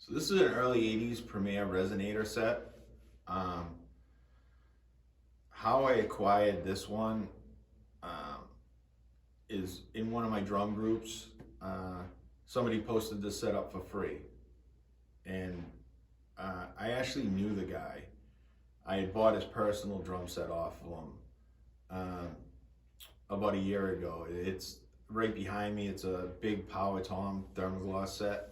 So this is an early 80s Premier Resonator set. Um, how I acquired this one is in one of my drum groups. Somebody posted this set up for free. And I actually knew the guy. I had bought his personal drum set off of him about a year ago. It's right behind me. It's a big Power Tom thermoglass set.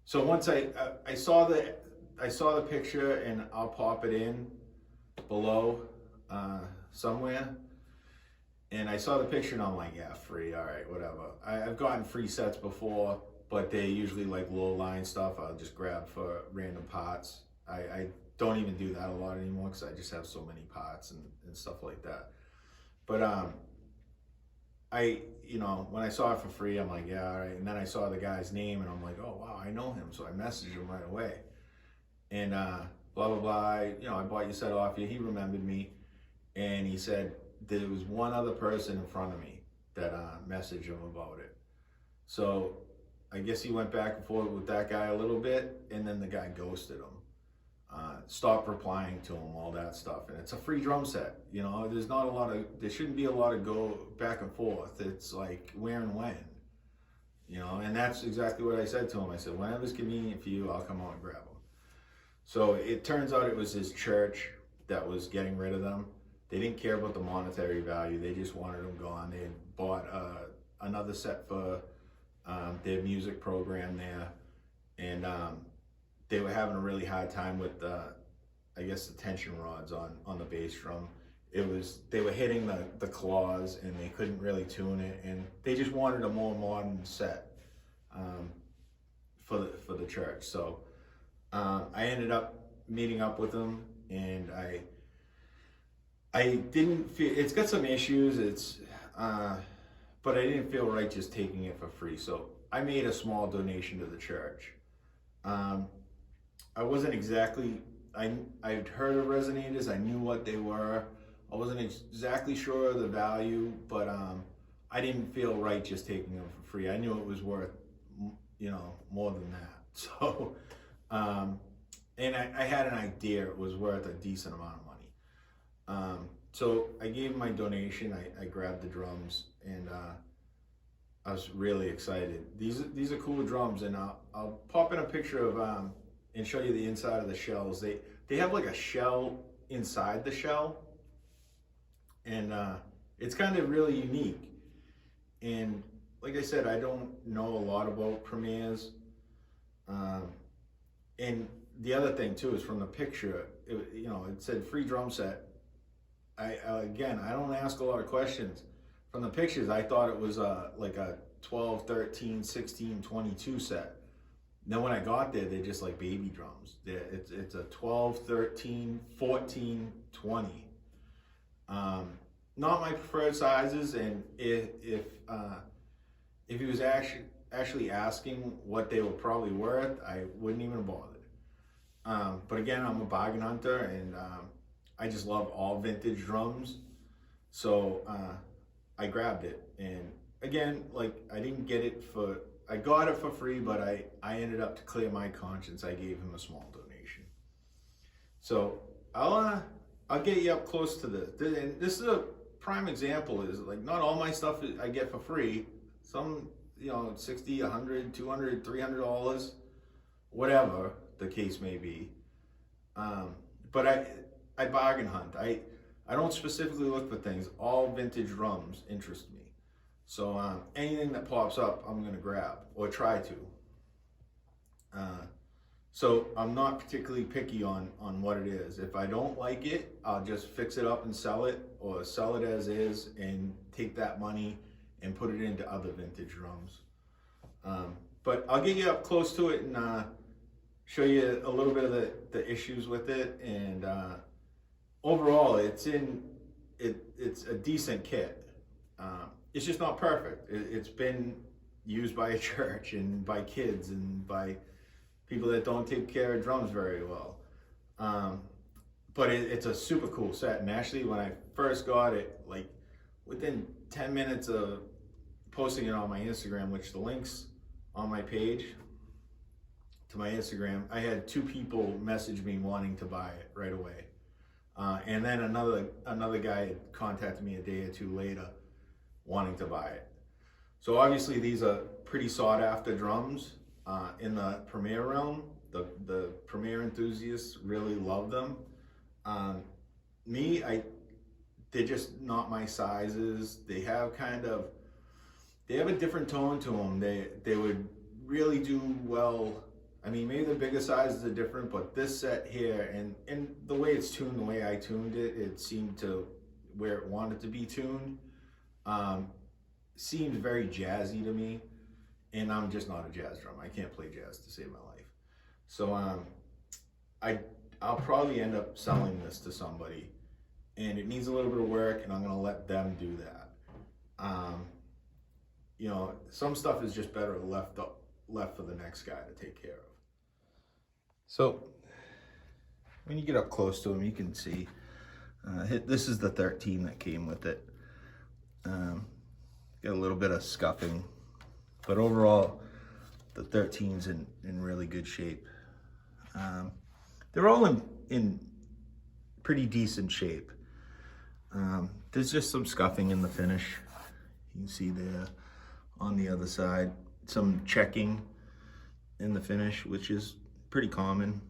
So once I saw the picture, and I'll pop it in below somewhere. And I saw the picture and I'm like, yeah, free, all right, whatever. I've gotten free sets before, but they usually like low line stuff I'll just grab for random parts. I don't even do that a lot anymore because I just have so many parts and stuff like that. But when I saw it for free, I'm like, yeah, all right. And then I saw the guy's name and I'm like, oh wow, I know him. So I messaged him right away. And blah, blah, blah, I bought your set off you. He remembered me. And he said there was one other person in front of me that messaged him about it. So I guess he went back and forth with that guy a little bit, and then the guy ghosted him. Stopped replying to him, all that stuff. And it's a free drum set. There shouldn't be a lot of go back and forth. It's like where and when, and that's exactly what I said to him. I said, whenever's convenient for you, I'll come out and grab them. So it turns out it was his church that was getting rid of them. They didn't care about the monetary value. They just wanted them gone. They had bought another set for their music program there. And they were having a really hard time with the tension rods on the bass drum. They were hitting the claws and they couldn't really tune it, and they just wanted a more modern set for the church. So I ended up meeting up with them, and I didn't feel, it's got some issues, but I didn't feel right just taking it for free. So I made a small donation to the church. I wasn't exactly, I'd heard of Resonators, I knew what they were. I wasn't exactly sure of the value, but I didn't feel right just taking them for free. I knew it was worth, more than that. So, and I had an idea it was worth a decent amount of money. So I gave my donation, I grabbed the drums, and I was really excited. These are cool drums, and I'll pop in a picture of and show you the inside of the shells. They have like a shell inside the shell, and it's kind of really unique. And like I said, I don't know a lot about Premiers. And the other thing too is from the picture, it said free drum set. I don't ask a lot of questions. From the pictures, I thought it was like a 12, 13, 16, 22 set. Then when I got there, they're just like baby drums. It's a 12, 13, 14, 20. Not my preferred sizes, and if he was actually asking what they were probably worth, I wouldn't even have bothered. But again, I'm a bargain hunter, and I just love all vintage drums. So I grabbed it, and again, like I got it for free, but I ended up, to clear my conscience, I gave him a small donation. So I'll get you up close to this. And this is a prime example, is like not all my stuff I get for free. Some, $60, $100, $200, $300, whatever the case may be. But I bargain hunt. I don't specifically look for things. All vintage drums interest me. So anything that pops up, I'm gonna grab, or try to. So I'm not particularly picky on what it is. If I don't like it, I'll just fix it up and sell it, or sell it as is and take that money and put it into other vintage drums. But I'll get you up close to it and show you a little bit of the issues with it. And overall, it's a decent kit. It's just not perfect. It's been used by a church and by kids and by people that don't take care of drums very well. But it's a super cool set. And actually, when I first got it, like within 10 minutes of posting it on my Instagram, which the link's on my page, to my Instagram, I had 2 people message me wanting to buy it right away. And then another guy had contacted me a day or 2 later wanting to buy it. So obviously these are pretty sought after drums in the Premier realm. The Premier enthusiasts really love them. They're just not my sizes. They have a different tone to them. They would really do well. I mean, maybe the bigger sizes are different, but this set here and the way it's tuned, the way I tuned it, it seemed to where it wanted to be tuned. Seems very jazzy to me, and I'm just not a jazz drummer. I can't play jazz to save my life. So I'll probably end up selling this to somebody, and it needs a little bit of work, and I'm gonna let them do that. You know, some stuff is just better left for the next guy to take care of. So when you get up close to him, you can see this is the 13 that came with it. Got a little bit of scuffing, but overall the 13's in really good shape. They're all in pretty decent shape. There's just some scuffing in the finish. You can see there on the other side, some checking in the finish, which is pretty common.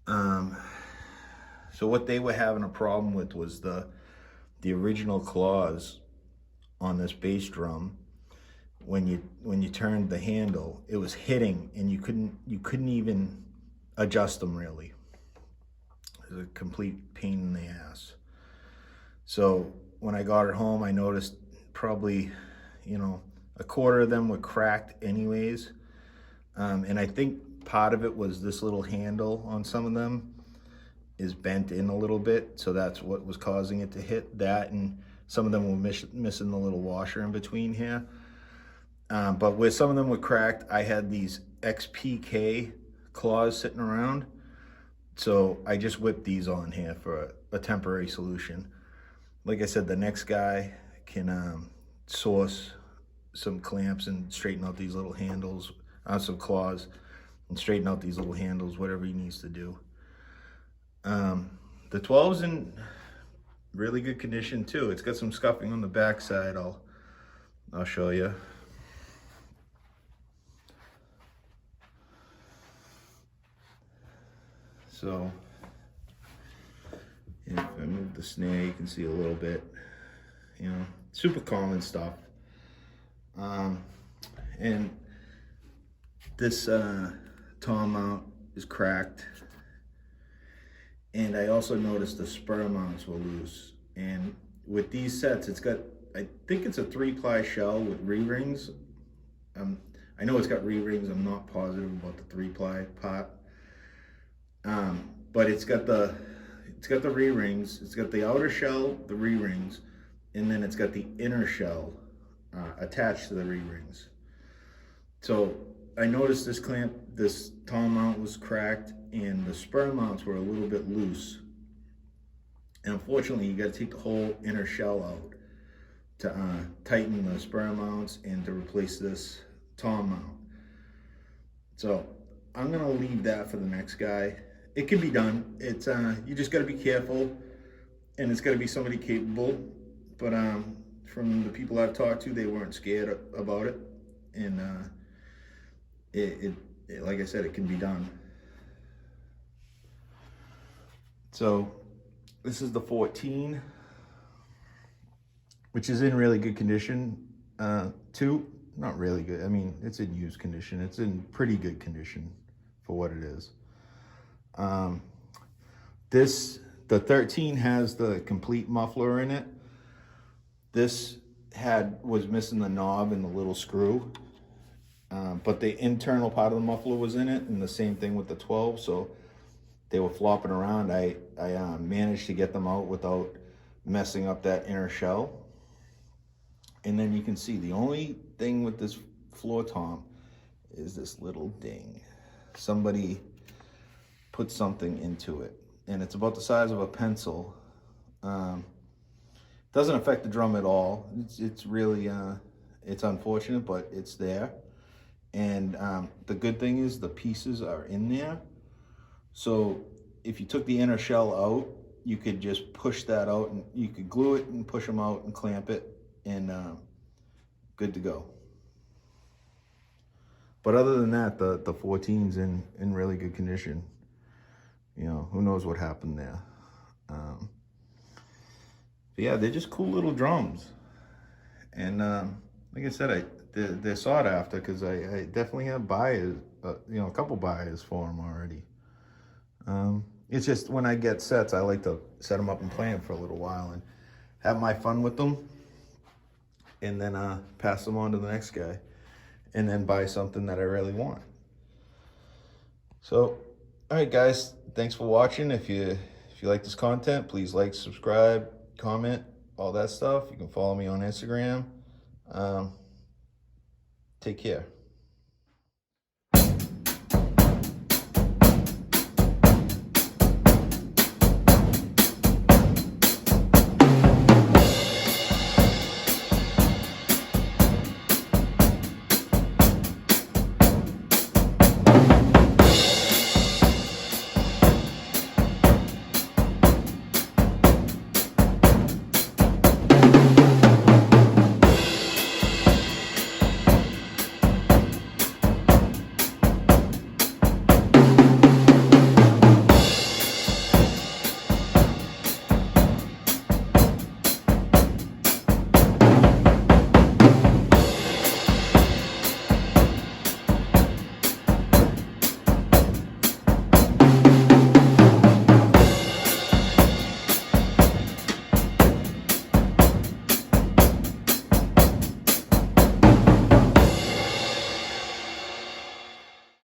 So what they were having a problem with was the original claws on this bass drum. When you turned the handle, it was hitting, and you couldn't even adjust them really. It was a complete pain in the ass. So when I got it home, I noticed probably, you know, a quarter of them were cracked anyways. And I think part of it was this little handle on some of them is bent in a little bit. So that's what was causing it to hit that. And some of them were missing the little washer in between here. But where some of them were cracked, I had these XPK claws sitting around. So I just whipped these on here for a temporary solution. Like I said, the next guy can source some clamps and straighten out these little handles, some claws, and straighten out these little handles, whatever he needs to do. The 12's in really good condition too. It's got some scuffing on the back side. I'll show you. So if I move the snare, you can see a little bit, you know, super common stuff. And this tom mount is cracked. And I also noticed the spur mounts were loose. And with these sets, it's got, I think it's a 3-ply shell with re-rings. I know it's got re-rings. I'm not positive about the 3-ply part. But it's got the re-rings. It's got the outer shell, the re-rings, and then it's got the inner shell attached to the re-rings. So I noticed this tom mount was cracked, and the spur mounts were a little bit loose. And unfortunately, you got to take the whole inner shell out to tighten the spur mounts and to replace this tom mount. So I'm gonna leave that for the next guy. It can be done. It's you just got to be careful, and it's got to be somebody capable. But from the people I've talked to, they weren't scared about it, and it like I said, it can be done. So this is the 14, which is in really good condition too. Not really good. I mean, it's in used condition. It's in pretty good condition for what it is. The 13 has the complete muffler in it. This was missing the knob and the little screw, but the internal part of the muffler was in it, and the same thing with the 12. So they were flopping around. I managed to get them out without messing up that inner shell. And then you can see the only thing with this floor tom is this little ding. Somebody put something into it, and it's about the size of a pencil. Doesn't affect the drum at all. It's really it's unfortunate, but it's there. And the good thing is the pieces are in there. So if you took the inner shell out, you could just push that out, and you could glue it and push them out and clamp it, and good to go. But other than that, the 14's in really good condition. You know, who knows what happened there. But yeah, they're just cool little drums. And like I said, they're sought after because I definitely have buyers, you know, a couple buyers for them already. It's just when I get sets, I like to set them up and play them for a little while and have my fun with them, and then pass them on to the next guy, and then buy something that I really want. So, all right, guys, thanks for watching. If you like this content, please like, subscribe, comment, all that stuff. You can follow me on Instagram. Take care.